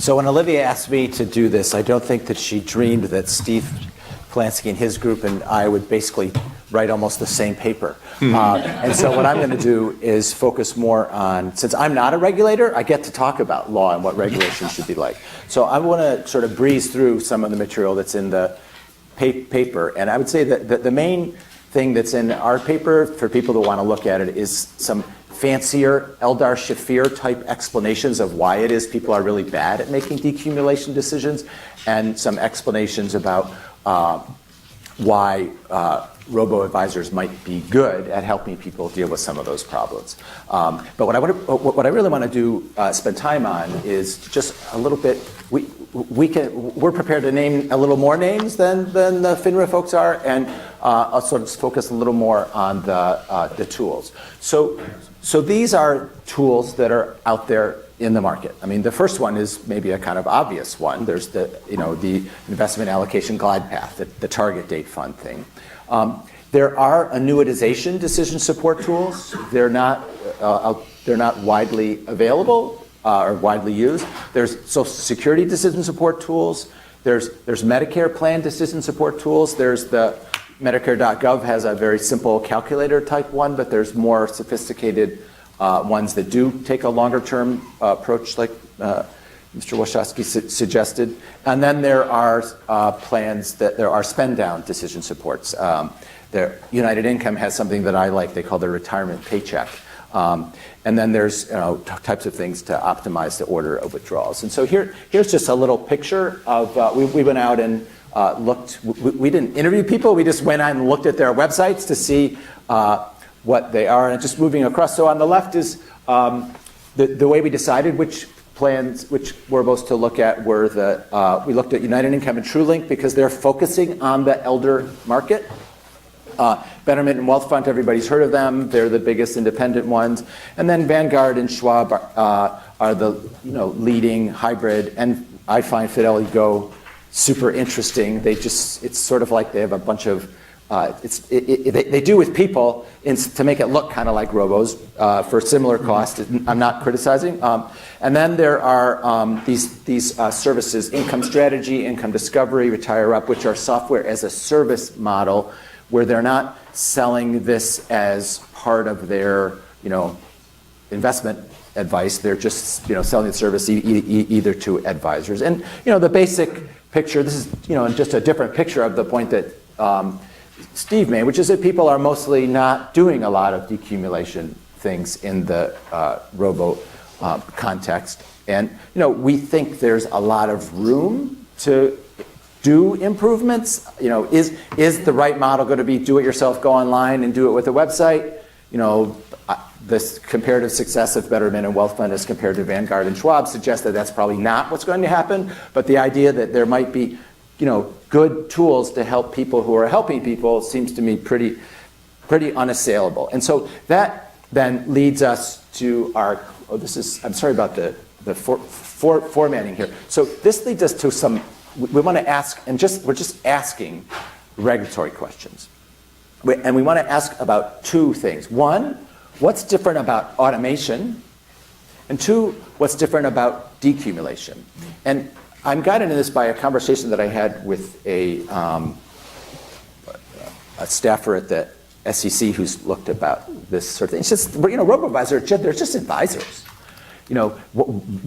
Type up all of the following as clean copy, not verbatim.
So when Olivia asked me to do this, I don't think that she dreamed that Steve Polanski and his group and I would basically write almost the same paper. And so what I'm going to do is focus more on, since I'm not a regulator, I get to talk about law and what regulation should be like. So I want to sort of breeze through some of the material that's in the paper. And I would say that the main thing that's in our paper for people who want to look at it is some fancier Eldar Shafir type explanations of why it is people are really bad at making decumulation decisions, and some explanations about why robo-advisors might be good at helping people deal with some of those problems. But what I really want to do, spend time on, is just a little bit. We're prepared to name a little more names than the FINRA folks are, and I'll sort of focus a little more on the tools. So these are tools that are out there in the market. I mean, the first one is maybe a kind of obvious one. There's the investment allocation glide path, the target date fund thing. There are annuitization decision support tools. They're not widely available or widely used. There's Social Security decision support tools. There's Medicare plan decision support tools. There's the Medicare.gov has a very simple calculator type one, but there's more sophisticated ones that do take a longer term approach, like Mr. Wachowski suggested. And then there are plans that there are spend down decision supports. United Income has something that I like. They call the retirement paycheck. And then there's types of things to optimize the order of withdrawals. And so here's just a little picture of, we went out and looked. We didn't interview people. We just went out and looked at their websites to see what they are. And just moving across. So on the left is the way we decided which plans, which Robos to look at were we looked at United Income and TrueLink because they're focusing on the elder market. Betterment and Wealthfront, everybody's heard of them. They're the biggest independent ones. And then Vanguard and Schwab are the leading hybrid. And I find Fidelity Go super interesting. It's sort of like they have a bunch of, they do with people to make it look kind of like Robos for similar cost. I'm not criticizing. And then there are these services, Income Strategy, Income Discovery, Retire Up, which are software as a service model where they're not selling this as part of their investment advice. They're just selling the service either to advisors. And the basic picture, this is just a different picture of the point that Steve made, which is that people are mostly not doing a lot of decumulation things in the robo context. And we think there's a lot of room to do improvements. Is the right model going to be do it yourself, go online and do it with a website? This comparative success of Betterment and Wealthfront as compared to Vanguard and Schwab suggests that that's probably not what's going to happen. But the idea that there might be, good tools to help people who are helping people seems to me pretty unassailable. And so that then leads us to our. I'm sorry about the formatting here. So this leads us to some. We want to ask, and we're just asking regulatory questions. And we want to ask about two things. One, what's different about automation? And two, what's different about decumulation? And I'm guided in this by a conversation that I had with a staffer at the SEC who's looked about this sort of thing. It's just, robo-advisors, they're just advisors.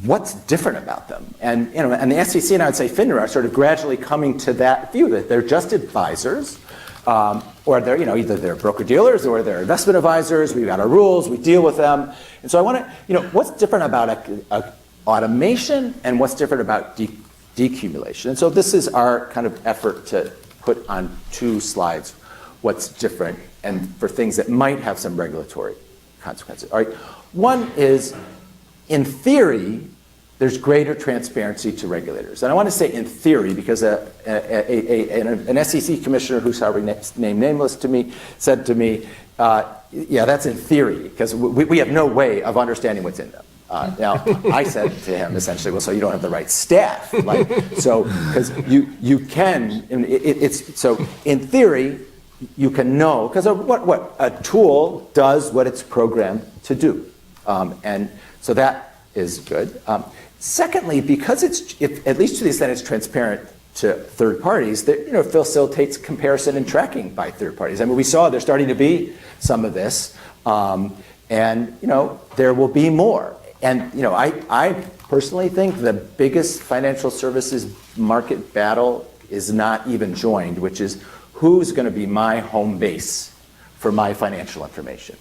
What's different about them? And and the SEC and I would say FINRA are sort of gradually coming to that view that they're just advisors, or they're either they're broker dealers or they're investment advisors. We've got our rules, we deal with them, and so I want to what's different about automation and what's different about decumulation. And so this is our kind of effort to put on two slides what's different and for things that might have some regulatory consequences. All right, one is, in theory, there's greater transparency to regulators. And I want to say in theory because an SEC commissioner who's named nameless to me said to me, yeah, that's in theory because we have no way of understanding what's in them. Now, I said to him essentially, well, so you don't have the right staff. Because you can, so in theory, you can know, because what a tool does what it's programmed to do. And so that is good. Secondly, because at least to the extent it's transparent to third parties, that facilitates comparison and tracking by third parties. I mean, we saw there's starting to be some of this, and there will be more. And I personally think the biggest financial services market battle is not even joined, which is who's going to be my home base for my financial information.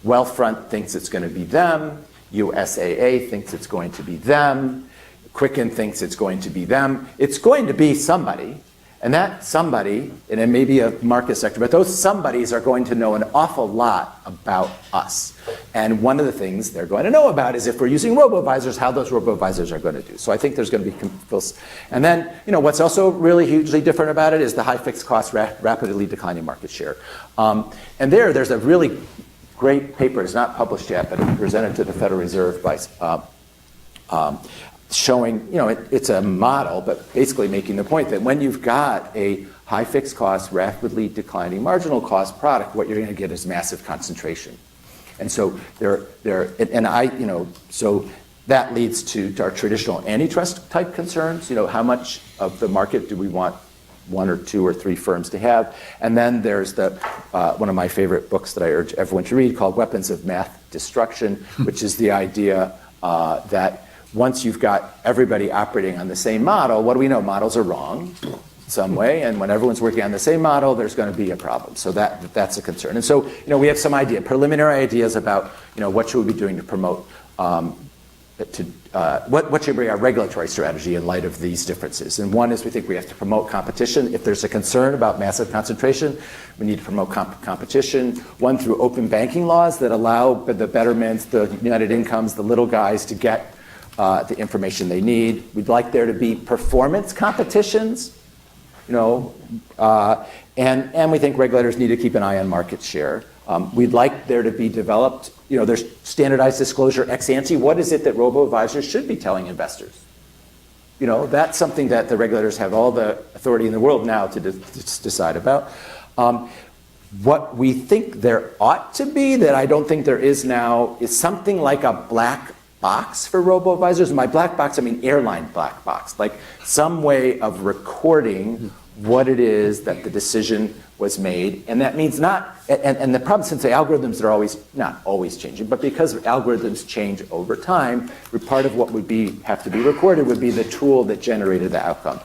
Wealthfront thinks it's going to be them. USAA thinks it's going to be them. Quicken thinks it's going to be them. It's going to be somebody. And that somebody, and it may be a market sector, but those somebodies are going to know an awful lot about us. And one of the things they're going to know about is if we're using robo-advisors, how those robo-advisors are going to do. So I think there's going to be, and then what's also really hugely different about it is the high fixed cost, rapidly declining market share. And there's a really great paper, it's not published yet, but it presented to the Federal Reserve by showing, it's a model, but basically making the point that when you've got a high fixed cost, rapidly declining marginal cost product, what you're going to get is massive concentration. And so so that leads to our traditional antitrust type concerns. How much of the market do we want one or two or three firms to have? And then there's one of my favorite books that I urge everyone to read called Weapons of Math Destruction, which is the idea that once you've got everybody operating on the same model, what do we know? Models are wrong some way, and when everyone's working on the same model, there's going to be a problem. So that's a concern. And so we have some preliminary ideas about what should we be doing to promote what should be our regulatory strategy in light of these differences. And one is we think we have to promote competition. If there's a concern about massive concentration, we need to promote competition. One, through open banking laws that allow the betterments, the United Incomes, the little guys to get the information they need. We'd like there to be performance competitions, and we think regulators need to keep an eye on market share. We'd like there to be developed, there's standardized disclosure ex ante. What is it that robo-advisors should be telling investors? That's something that the regulators have all the authority in the world now to decide about. What we think there ought to be, that I don't think there is now, is something like a black box for robo-advisors. And by black box, I mean airline black box, like some way of recording what it is that the decision was made. And that means not, and the problem, since the algorithms are not always changing, but because algorithms change over time, part of what would have to be recorded would be the tool that generated the outcome.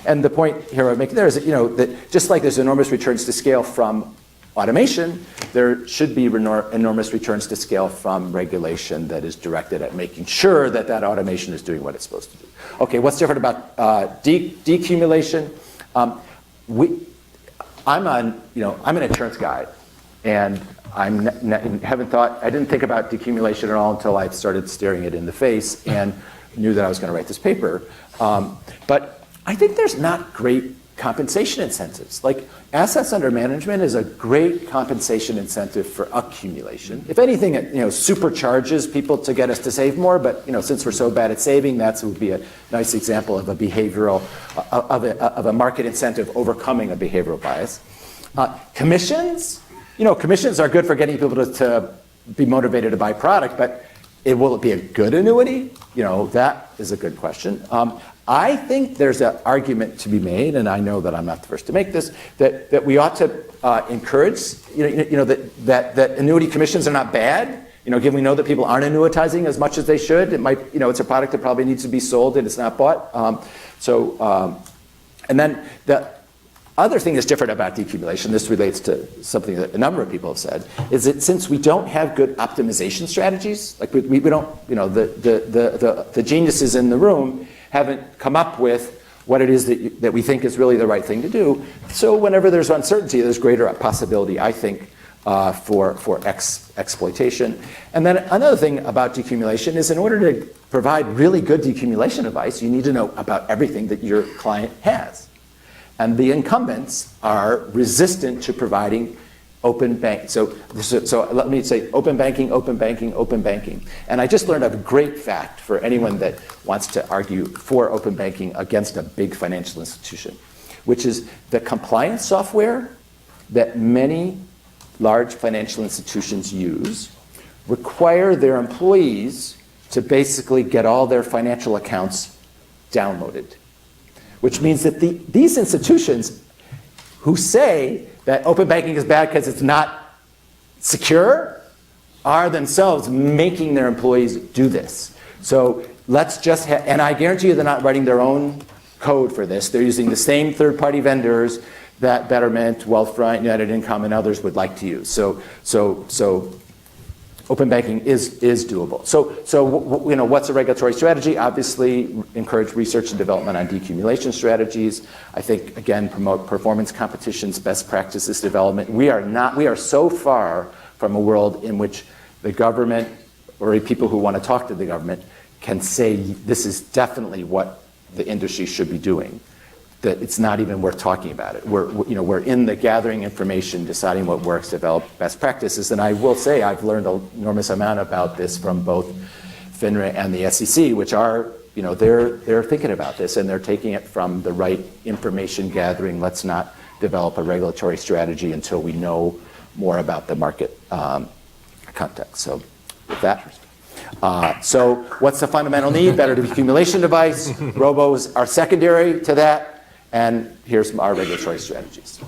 And the point here I'm making there is that just like there's enormous returns to scale from automation, there should be enormous returns to scale from regulation that is directed at making sure that automation is doing what it's supposed to do. Okay, what's different about decumulation? I'm an insurance guy, and I didn't think about decumulation at all until I started staring it in the face and knew that I was going to write this paper. But I think there's not great compensation incentives. Like assets under management is a great compensation incentive for accumulation. If anything, it supercharges people to get us to save more. But since we're so bad at saving, that would be a nice example of a behavioral of a market incentive overcoming a behavioral bias. Commissions, commissions are good for getting people to be motivated to buy product, but will it be a good annuity? That is a good question. I think there's an argument to be made, and I know that I'm not the first to make this, that we ought to encourage, that annuity commissions are not bad. Given we know that people aren't annuitizing as much as they should, it might, it's a product that probably needs to be sold and it's not bought. And then the other thing that's different about decumulation, this relates to something that a number of people have said, is that since we don't have good optimization strategies, like we don't, the geniuses in the room haven't come up with what it is that we think is really the right thing to do. So whenever there's uncertainty, there's greater possibility, I think, for exploitation. And then another thing about decumulation is in order to provide really good decumulation advice, you need to know about everything that your client has. And the incumbents are resistant to providing open banking. So let me say open banking, open banking, open banking. And I just learned a great fact for anyone that wants to argue for open banking against a big financial institution, which is the compliance software that many large financial institutions use require their employees to basically get all their financial accounts downloaded, which means that these institutions who say that open banking is bad because it's not secure are themselves making their employees do this. So let's just and I guarantee you they're not writing their own code for this. They're using the same third-party vendors that Betterment, Wealthfront, United Income, and others would like to use. So open banking is doable. So you know, what's a regulatory strategy? Obviously, encourage research and development on decumulation strategies. I think, again, promote performance competitions, best practices development. We are so far from a world in which the government or people who want to talk to the government can say this is definitely what the industry should be doing, that it's not even worth talking about it. We're in the gathering information, deciding what works, develop best practices. And I will say I've learned an enormous amount about this from both FINRA and the SEC, which are, you know, they're thinking about this and they're taking it from the right information gathering. Let's not develop a regulatory strategy until we know more about the market context. So with that. So what's the fundamental need? Better decumulation device. Robos are secondary to that. And here's our regulatory strategies.